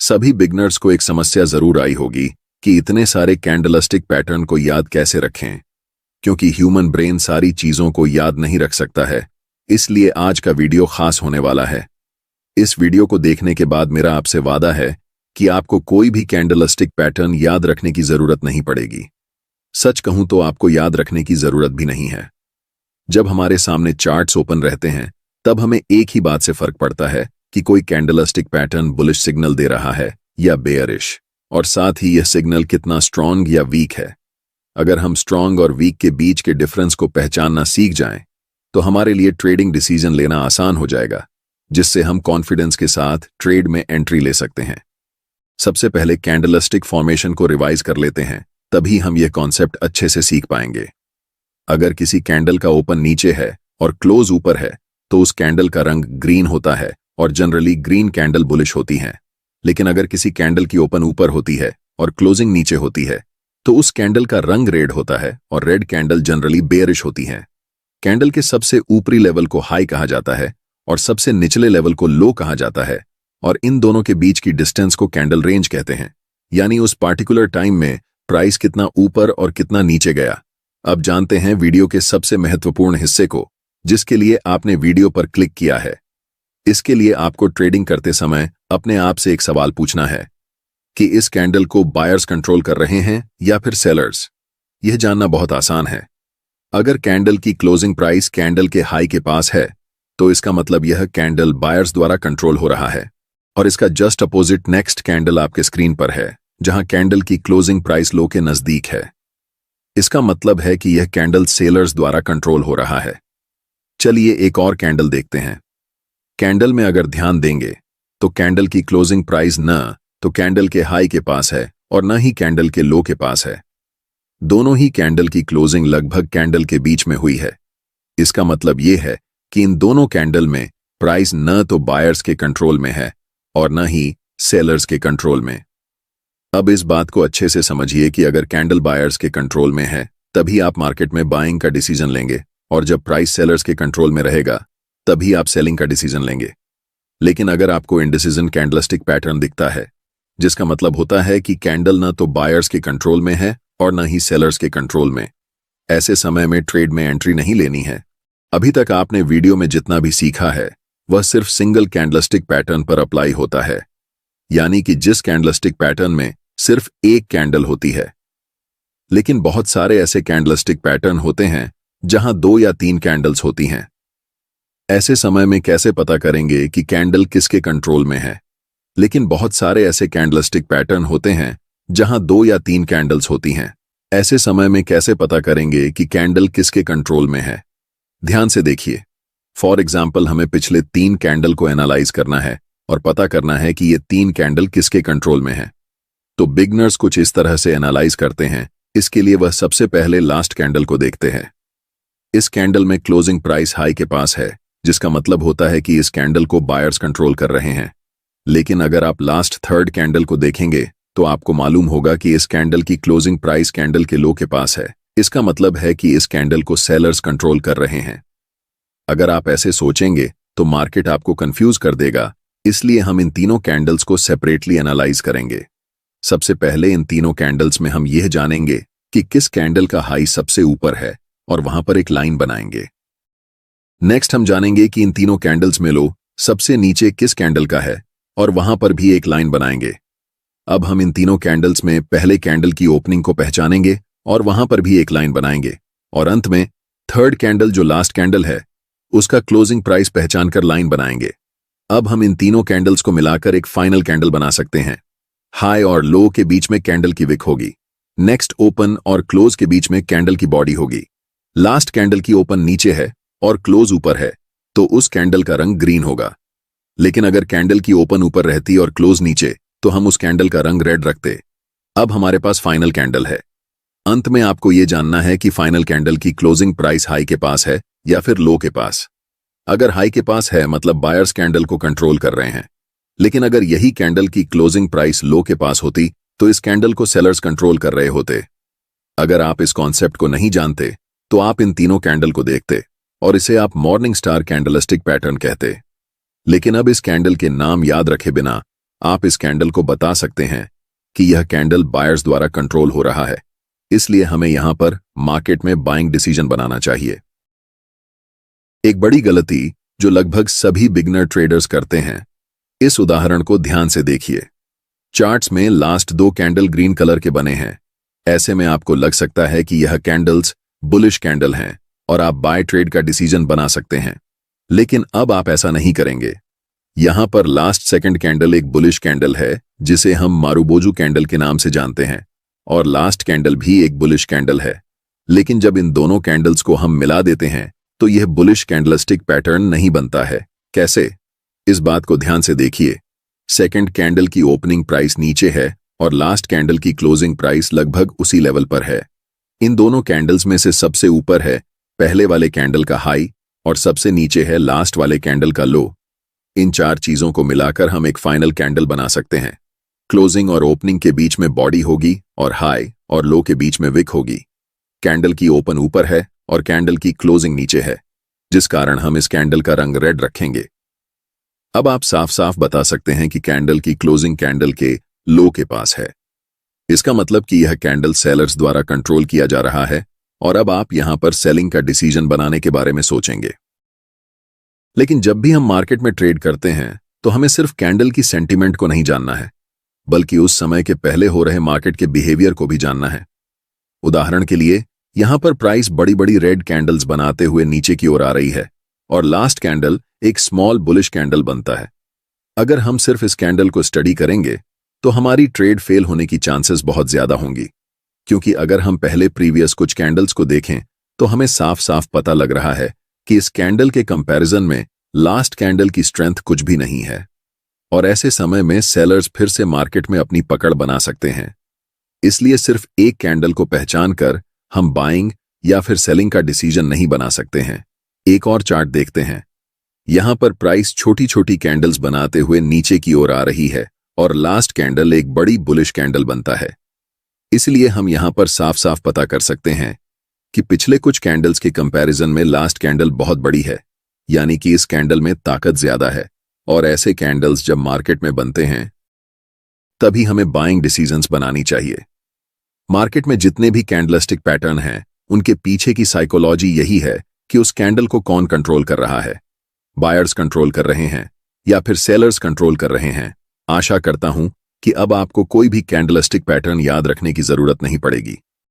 सभी बिगनर्स को एक समस्या जरूर आई होगी कि इतने सारे कैंडलस्टिक पैटर्न को याद कैसे रखें, क्योंकि ह्यूमन ब्रेन सारी चीजों को याद नहीं रख सकता है। इसलिए आज का वीडियो खास होने वाला है। इस वीडियो को देखने के बाद मेरा आपसे वादा है कि आपको कोई भी कैंडलस्टिक पैटर्न याद रखने की जरूरत नहीं पड़ेगी। सच कहूं तो आपको याद रखने की जरूरत भी नहीं है। जब हमारे सामने चार्ट्स ओपन रहते हैं तब हमें एक ही बात से फर्क पड़ता है कि कोई कैंडलस्टिक पैटर्न बुलिश सिग्नल दे रहा है या बेयरिश, और साथ ही यह सिग्नल कितना स्ट्रांग या वीक है। अगर हम स्ट्रांग और वीक के बीच के डिफरेंस को पहचानना सीख जाएं तो हमारे लिए ट्रेडिंग डिसीजन लेना आसान हो जाएगा, जिससे हम कॉन्फिडेंस के साथ ट्रेड में एंट्री ले सकते हैं। सबसे पहले कैंडलस्टिक फॉर्मेशन को रिवाइज कर लेते हैं, तभी हम यह कॉन्सेप्ट अच्छे से सीख पाएंगे। अगर किसी कैंडल का ओपन नीचे है और क्लोज ऊपर है तो उस कैंडल का रंग ग्रीन होता है और जनरली ग्रीन कैंडल बुलिश होती हैं। लेकिन अगर किसी कैंडल की ओपन ऊपर होती है और क्लोजिंग नीचे होती है तो उस कैंडल का रंग रेड होता है और रेड कैंडल जनरली बेयरिश होती हैं। कैंडल के सबसे ऊपरी लेवल को हाई कहा जाता है और सबसे निचले लेवल को लो कहा जाता है, और इन दोनों के बीच की डिस्टेंस को कैंडल रेंज कहते हैं, यानी उस पार्टिकुलर टाइम में प्राइस कितना ऊपर और कितना नीचे गया। अब जानते हैं वीडियो के सबसे महत्वपूर्ण हिस्से को, जिसके लिए आपने वीडियो पर क्लिक किया है। इसके लिए आपको ट्रेडिंग करते समय अपने आप से एक सवाल पूछना है कि इस कैंडल को बायर्स कंट्रोल कर रहे हैं या फिर सेलर्स। यह जानना बहुत आसान है। अगर कैंडल की क्लोजिंग प्राइस कैंडल के हाई के पास है तो इसका मतलब यह कैंडल बायर्स द्वारा कंट्रोल हो रहा है, और इसका जस्ट अपोजिट नेक्स्ट कैंडल आपके स्क्रीन पर है जहां कैंडल की क्लोजिंग प्राइस लो के नजदीक है। इसका मतलब है कि यह कैंडल सेलर्स द्वारा कंट्रोल हो रहा है। चलिए एक और कैंडल देखते हैं। कैंडल में अगर ध्यान देंगे तो कैंडल की क्लोजिंग प्राइस न तो कैंडल के हाई के पास है और न ही कैंडल के लो के पास है। दोनों ही कैंडल की क्लोजिंग लगभग कैंडल के बीच में हुई है। इसका मतलब यह है कि इन दोनों कैंडल में प्राइस न तो बायर्स के कंट्रोल में है और न ही सेलर्स के कंट्रोल में। अब इस बात को अच्छे से समझिए कि अगर कैंडल बायर्स के कंट्रोल में है तभी आप मार्केट में बाइंग का डिसीजन लेंगे, और जब प्राइस सेलर्स के कंट्रोल में रहेगा तभी आप सेलिंग का डिसीजन लेंगे। लेकिन अगर आपको इंडिसीजन कैंडलस्टिक पैटर्न दिखता है, जिसका मतलब होता है कि कैंडल न तो बायर्स के कंट्रोल में है और न ही सेलर्स के कंट्रोल में, ऐसे समय में ट्रेड में एंट्री नहीं लेनी है। अभी तक आपने वीडियो में जितना भी सीखा है वह सिर्फ सिंगल कैंडलस्टिक पैटर्न पर अप्लाई होता है, यानी कि जिस कैंडलस्टिक पैटर्न में सिर्फ एक कैंडल होती है। लेकिन बहुत सारे ऐसे कैंडलस्टिक पैटर्न होते हैं जहां 2 या 3 कैंडल्स होती हैं। ऐसे समय में कैसे पता करेंगे कि कैंडल किसके कंट्रोल में है? लेकिन बहुत सारे ऐसे कैंडलस्टिक पैटर्न होते हैं जहां 2 या 3 कैंडल्स होती हैं। ऐसे समय में कैसे पता करेंगे कि कैंडल किसके कंट्रोल में है? ध्यान से देखिए। फॉर एग्जाम्पल, हमें पिछले 3 कैंडल को एनालाइज करना है और पता करना है कि ये 3 कैंडल किसके कंट्रोल में है। तो बिगनर्स कुछ इस तरह से एनालाइज करते हैं। इसके लिए वह सबसे पहले लास्ट कैंडल को देखते हैं। इस कैंडल में क्लोजिंग प्राइस हाई के पास है, जिसका मतलब होता है कि इस कैंडल को बायर्स कंट्रोल कर रहे हैं। लेकिन अगर आप लास्ट थर्ड कैंडल को देखेंगे तो आपको मालूम होगा कि इस कैंडल की क्लोजिंग प्राइस कैंडल के लो के पास है। इसका मतलब है कि इस कैंडल को सेलर्स कंट्रोल कर रहे हैं। अगर आप ऐसे सोचेंगे तो मार्केट आपको कंफ्यूज कर देगा, इसलिए हम इन तीनों कैंडल्स को सेपरेटली एनालाइज करेंगे। सबसे पहले इन तीनों कैंडल्स में हम यह जानेंगे कि किस कैंडल का हाई सबसे ऊपर है और वहां पर एक लाइन बनाएंगे। नेक्स्ट हम जानेंगे कि इन तीनों कैंडल्स में लो सबसे नीचे किस कैंडल का है और वहां पर भी एक लाइन बनाएंगे। अब हम इन तीनों कैंडल्स में पहले कैंडल की ओपनिंग को पहचानेंगे और वहां पर भी एक लाइन बनाएंगे, और अंत में थर्ड कैंडल जो लास्ट कैंडल है उसका क्लोजिंग प्राइस पहचानकर लाइन बनाएंगे। अब हम इन तीनों कैंडल्स को मिलाकर एक फाइनल कैंडल बना सकते हैं। हाई और लो के बीच में कैंडल की विक होगी। नेक्स्ट ओपन और क्लोज के बीच में कैंडल की बॉडी होगी। लास्ट कैंडल की ओपन नीचे है और क्लोज ऊपर है तो उस कैंडल का रंग ग्रीन होगा। लेकिन अगर कैंडल की ओपन ऊपर रहती और क्लोज नीचे तो हम उस कैंडल का रंग रेड रखते। अब हमारे पास फाइनल कैंडल है। अंत में आपको यह जानना है कि फाइनल कैंडल की क्लोजिंग प्राइस हाई के पास है या फिर लो के पास। अगर हाई के पास है मतलब बायर्स कैंडल को कंट्रोल कर रहे हैं। लेकिन अगर यही कैंडल की क्लोजिंग प्राइस लो के पास होती तो इस कैंडल को सेलर्स कंट्रोल कर रहे होते। अगर आप इस कॉन्सेप्ट को नहीं जानते तो आप इन तीनों कैंडल को देखते और इसे आप मॉर्निंग स्टार कैंडलस्टिक पैटर्न कहते। लेकिन अब इस कैंडल के नाम याद रखे बिना आप इस कैंडल को बता सकते हैं कि यह कैंडल बायर्स द्वारा कंट्रोल हो रहा है, इसलिए हमें यहां पर मार्केट में बाइंग डिसीजन बनाना चाहिए। एक बड़ी गलती जो लगभग सभी बिगनर ट्रेडर्स करते हैं, इस उदाहरण को ध्यान से देखिए। चार्ट्स में लास्ट दो कैंडल ग्रीन कलर के बने हैं। ऐसे में आपको लग सकता है कि यह कैंडल्स बुलिश कैंडल हैं और आप बाय ट्रेड का डिसीजन बना सकते हैं, लेकिन अब आप ऐसा नहीं करेंगे। यहां पर लास्ट सेकंड कैंडल एक बुलिश कैंडल है जिसे हम मारुबोजू कैंडल के नाम से जानते हैं, और लास्ट कैंडल भी एक बुलिश कैंडल है। लेकिन जब इन दोनों कैंडल्स को हम मिला देते हैं तो यह बुलिश कैंडलस्टिक पैटर्न नहीं बनता है। कैसे? इस बात को ध्यान से देखिए। सेकंड कैंडल की ओपनिंग प्राइस नीचे है और लास्ट कैंडल की क्लोजिंग प्राइस लगभग उसी लेवल पर है। इन दोनों कैंडल्स में से सबसे ऊपर है पहले वाले कैंडल का हाई और सबसे नीचे है लास्ट वाले कैंडल का लो। इन चार चीजों को मिलाकर हम एक फाइनल कैंडल बना सकते हैं। क्लोजिंग और ओपनिंग के बीच में बॉडी होगी और हाई और लो के बीच में विक होगी। कैंडल की ओपन ऊपर है और कैंडल की क्लोजिंग नीचे है, जिस कारण हम इस कैंडल का रंग रेड रखेंगे। अब आप साफ साफ बता सकते हैं कि कैंडल की क्लोजिंग कैंडल के लो के पास है। इसका मतलब कि यह कैंडल सेलर्स द्वारा कंट्रोल किया जा रहा है और अब आप यहां पर सेलिंग का डिसीजन बनाने के बारे में सोचेंगे। लेकिन जब भी हम मार्केट में ट्रेड करते हैं तो हमें सिर्फ कैंडल की सेंटीमेंट को नहीं जानना है, बल्कि उस समय के पहले हो रहे मार्केट के बिहेवियर को भी जानना है। उदाहरण के लिए यहां पर प्राइस बड़ी बड़ी रेड कैंडल्स बनाते हुए नीचे की ओर आ रही है और लास्ट कैंडल एक स्मॉल बुलिश कैंडल बनता है। अगर हम सिर्फ इस कैंडल को स्टडी करेंगे तो हमारी ट्रेड फेल होने की चांसेस बहुत ज्यादा होंगी, क्योंकि अगर हम पहले प्रीवियस कुछ कैंडल्स को देखें तो हमें साफ साफ पता लग रहा है कि इस कैंडल के कंपैरिजन में लास्ट कैंडल की स्ट्रेंथ कुछ भी नहीं है, और ऐसे समय में सेलर्स फिर से मार्केट में अपनी पकड़ बना सकते हैं। इसलिए सिर्फ एक कैंडल को पहचान कर हम बाइंग या फिर सेलिंग का डिसीजन नहीं बना सकते हैं। एक और चार्ट देखते हैं। यहां पर प्राइस छोटी छोटी कैंडल्स बनाते हुए नीचे की ओर आ रही है और लास्ट कैंडल एक बड़ी बुलिश कैंडल बनता है। इसलिए हम यहां पर साफ साफ पता कर सकते हैं कि पिछले कुछ कैंडल्स के कंपैरिजन में लास्ट कैंडल बहुत बड़ी है, यानी कि इस कैंडल में ताकत ज्यादा है, और ऐसे कैंडल्स जब मार्केट में बनते हैं तभी हमें बाइंग डिसीजंस बनानी चाहिए। मार्केट में जितने भी कैंडलस्टिक पैटर्न हैं उनके पीछे की साइकोलॉजी यही है कि उस कैंडल को कौन कंट्रोल कर रहा है। बायर्स कंट्रोल कर रहे हैं या फिर सेलर्स कंट्रोल कर रहे हैं। आशा करता हूं कि अब आपको कोई भी कैंडलस्टिक पैटर्न याद रखने की जरूरत नहीं पड़ेगी।